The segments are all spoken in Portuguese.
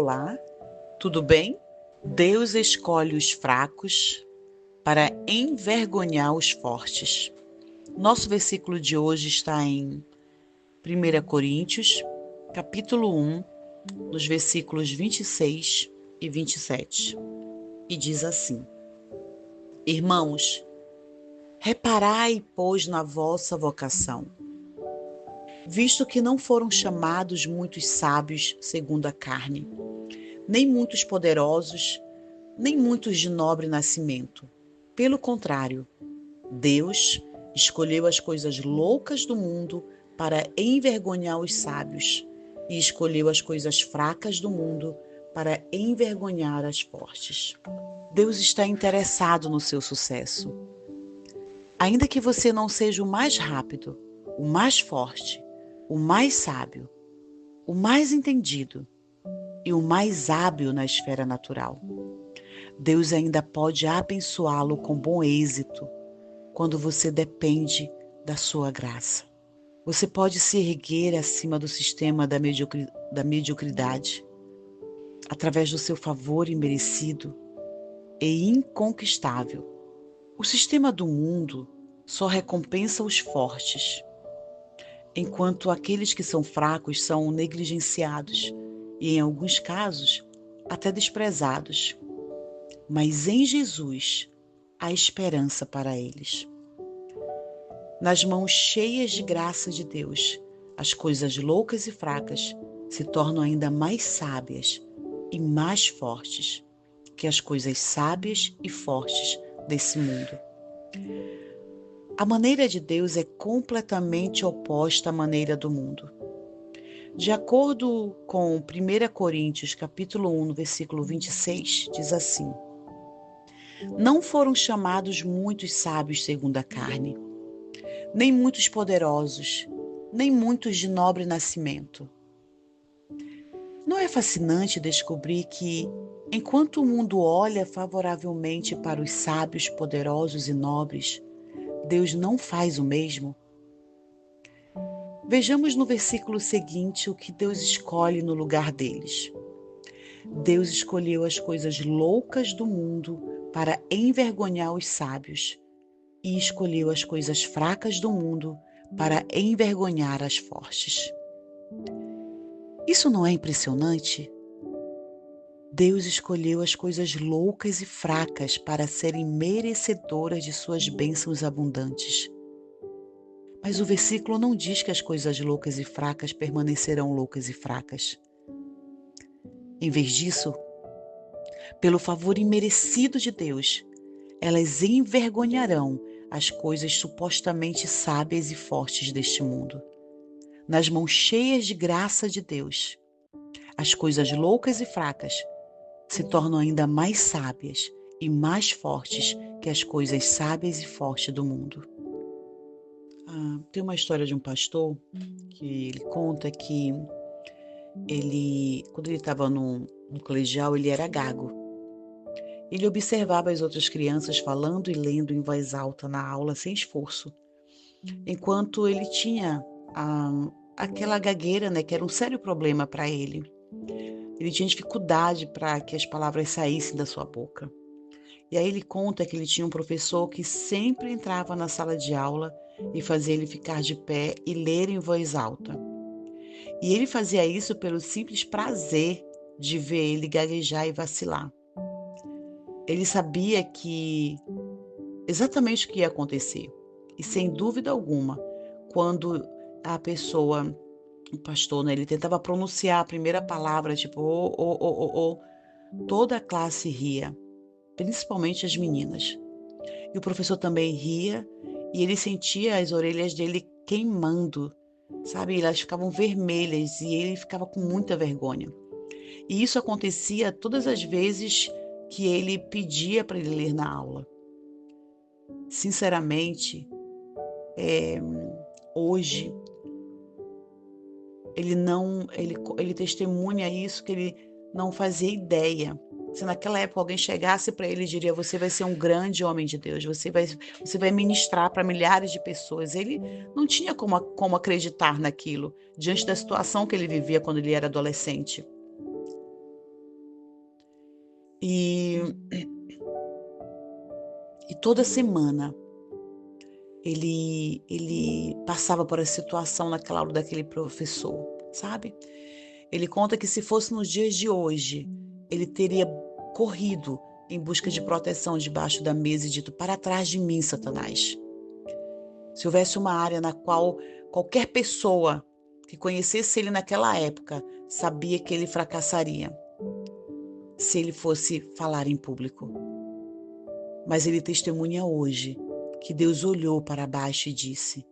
Olá, tudo bem? Deus escolhe os fracos para envergonhar os fortes. Nosso versículo de hoje está em 1 Coríntios, capítulo 1, nos versículos 26 e 27. E diz assim: Irmãos, reparai, pois, na vossa vocação, visto que não foram chamados muitos sábios segundo a carne, nem muitos poderosos, nem muitos de nobre nascimento. Pelo contrário, Deus escolheu as coisas loucas do mundo para envergonhar os sábios, e escolheu as coisas fracas do mundo para envergonhar as fortes. Deus está interessado no seu sucesso. Ainda que você não seja o mais rápido, o mais forte, o mais sábio, o mais entendido e o mais hábil na esfera natural, Deus ainda pode abençoá-lo com bom êxito quando você depende da sua graça. Você pode se erguer acima do sistema da mediocridade através do seu favor imerecido e inconquistável. O sistema do mundo só recompensa os fortes, enquanto aqueles que são fracos são negligenciados e, em alguns casos, até desprezados. Mas em Jesus há esperança para eles. Nas mãos cheias de graça de Deus, as coisas loucas e fracas se tornam ainda mais sábias e mais fortes que as coisas sábias e fortes desse mundo. A maneira de Deus é completamente oposta à maneira do mundo. De acordo com 1 Coríntios, capítulo 1, versículo 26, diz assim: Não foram chamados muitos sábios segundo a carne, nem muitos poderosos, nem muitos de nobre nascimento. Não é fascinante descobrir que, enquanto o mundo olha favoravelmente para os sábios, poderosos e nobres, Deus não faz o mesmo? Vejamos no versículo seguinte o que Deus escolhe no lugar deles. Deus escolheu as coisas loucas do mundo para envergonhar os sábios, e escolheu as coisas fracas do mundo para envergonhar as fortes. Isso não é impressionante? Deus escolheu as coisas loucas e fracas para serem merecedoras de suas bênçãos abundantes. Mas o versículo não diz que as coisas loucas e fracas permanecerão loucas e fracas. Em vez disso, pelo favor imerecido de Deus, elas envergonharão as coisas supostamente sábias e fortes deste mundo. Nas mãos cheias de graça de Deus, as coisas loucas e fracas se tornam ainda mais sábias e mais fortes que as coisas sábias e fortes do mundo. Tem uma história de um pastor que ele conta que quando ele estava no colegial, ele era gago. Ele observava as outras crianças falando e lendo em voz alta na aula sem esforço, enquanto ele tinha aquela gagueira, que era um sério problema para ele. Ele tinha dificuldade para que as palavras saíssem da sua boca. E aí ele conta que ele tinha um professor que sempre entrava na sala de aula e fazia ele ficar de pé e ler em voz alta. E ele fazia isso pelo simples prazer de ver ele gaguejar e vacilar. Ele sabia exatamente o que ia acontecer. E sem dúvida alguma, quando a pessoa, o pastor, ele tentava pronunciar a primeira palavra, tipo, toda a classe ria, principalmente as meninas. E o professor também ria, e ele sentia as orelhas dele queimando, sabe? Elas ficavam vermelhas e ele ficava com muita vergonha. E isso acontecia todas as vezes que ele pedia para ele ler na aula. Sinceramente, hoje, ele testemunha isso, que ele não fazia ideia. Se naquela época alguém chegasse para ele e diria: você vai ser um grande homem de Deus, você vai ministrar para milhares de pessoas. Ele não tinha como acreditar naquilo, diante da situação que ele vivia quando ele era adolescente. E, e toda semana ele passava por essa situação naquela aula daquele professor, sabe? Ele conta que se fosse nos dias de hoje, ele teria corrido em busca de proteção debaixo da mesa e dito: para trás de mim, Satanás. Se houvesse uma área na qual qualquer pessoa que conhecesse ele naquela época sabia que ele fracassaria se ele fosse falar em público. Mas ele testemunha hoje que Deus olhou para baixo e disse: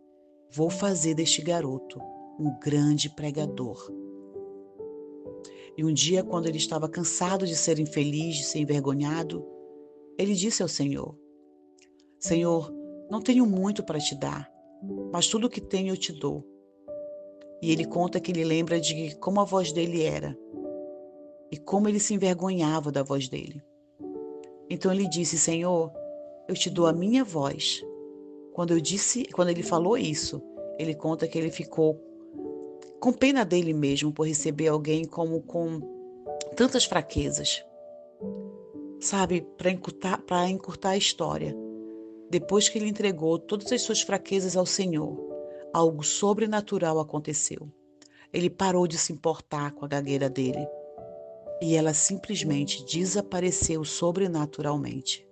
vou fazer deste garoto um grande pregador. E um dia, quando ele estava cansado de ser infeliz, de ser envergonhado, ele disse ao Senhor: Senhor, não tenho muito para te dar, mas tudo o que tenho eu te dou. E ele conta que ele lembra de como a voz dele era e como ele se envergonhava da voz dele. Então ele disse: Senhor, eu te dou a minha voz. Quando ele falou isso, ele conta que ele ficou com pena dele mesmo por receber alguém com tantas fraquezas. Sabe, para encurtar a história, depois que ele entregou todas as suas fraquezas ao Senhor, algo sobrenatural aconteceu. Ele parou de se importar com a gagueira dele e ela simplesmente desapareceu sobrenaturalmente.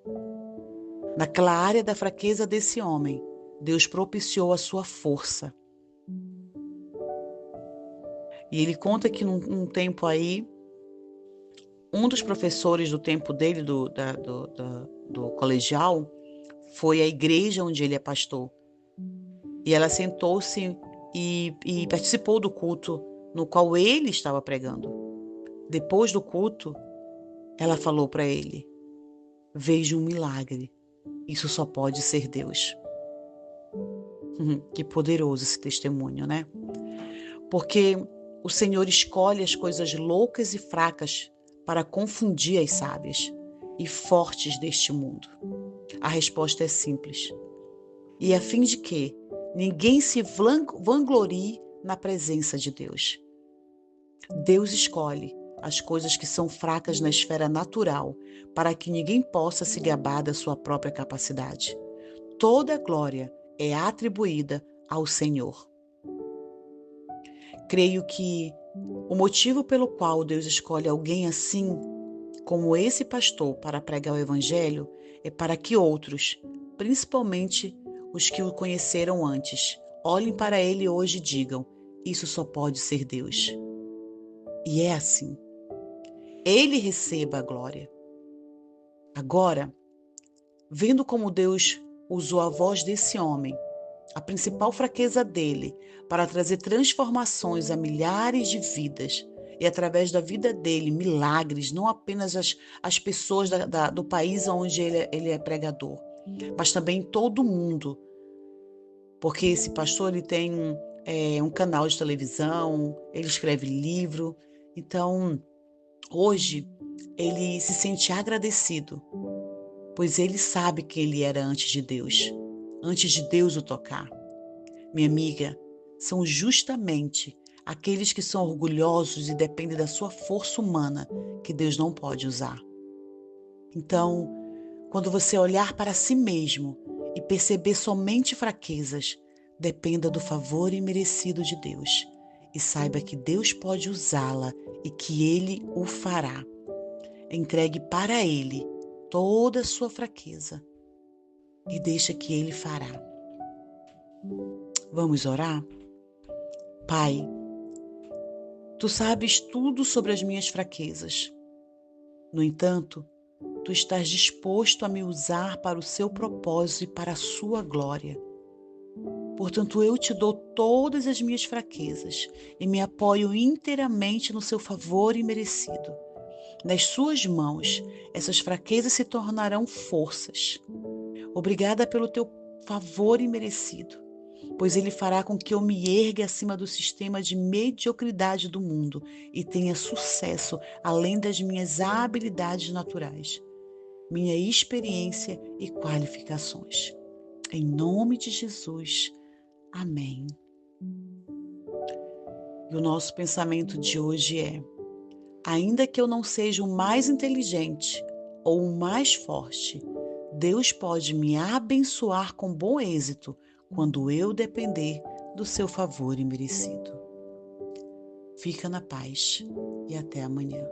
Naquela área da fraqueza desse homem, Deus propiciou a sua força. E ele conta que num tempo aí, um dos professores do tempo dele, do colegial, foi à igreja onde ele é pastor. E ela sentou-se e participou do culto no qual ele estava pregando. Depois do culto, ela falou para ele: vejo um milagre. Isso só pode ser Deus. Que poderoso esse testemunho, né? Porque o Senhor escolhe as coisas loucas e fracas para confundir as sábias e fortes deste mundo. A resposta é simples. E a fim de que ninguém se vanglorie na presença de Deus. Deus escolhe as coisas que são fracas na esfera natural para que ninguém possa se gabar da sua própria capacidade. Toda glória é atribuída ao Senhor. Creio que o motivo pelo qual Deus escolhe alguém assim, como esse pastor, para pregar o Evangelho, é para que outros, principalmente os que o conheceram antes, olhem para ele hoje e digam: isso só pode ser Deus. E é assim. Ele receba a glória. Agora, vendo como Deus usou a voz desse homem, a principal fraqueza dele, para trazer transformações a milhares de vidas e através da vida dele, milagres, não apenas as pessoas do país onde ele é pregador, mas também todo mundo. Porque esse pastor ele tem um canal de televisão, ele escreve livro. Então, hoje, ele se sente agradecido, pois ele sabe que ele era antes de Deus o tocar. Minha amiga, são justamente aqueles que são orgulhosos e dependem da sua força humana que Deus não pode usar. Então, quando você olhar para si mesmo e perceber somente fraquezas, dependa do favor imerecido de Deus e saiba que Deus pode usá-la e que Ele o fará. Entregue para Ele toda a sua fraqueza e deixa que Ele fará. Vamos orar? Pai, Tu sabes tudo sobre as minhas fraquezas. No entanto, Tu estás disposto a me usar para o Seu propósito e para a Sua glória. Portanto, eu te dou todas as minhas fraquezas e me apoio inteiramente no Seu favor imerecido. Nas Suas mãos, essas fraquezas se tornarão forças. Obrigada pelo Teu favor imerecido, pois Ele fará com que eu me ergue acima do sistema de mediocridade do mundo e tenha sucesso além das minhas habilidades naturais, minha experiência e qualificações. Em nome de Jesus. Amém. E o nosso pensamento de hoje é: Ainda que eu não seja o mais inteligente ou o mais forte, Deus pode me abençoar com bom êxito quando eu depender do seu favor imerecido. Fica na paz e até amanhã.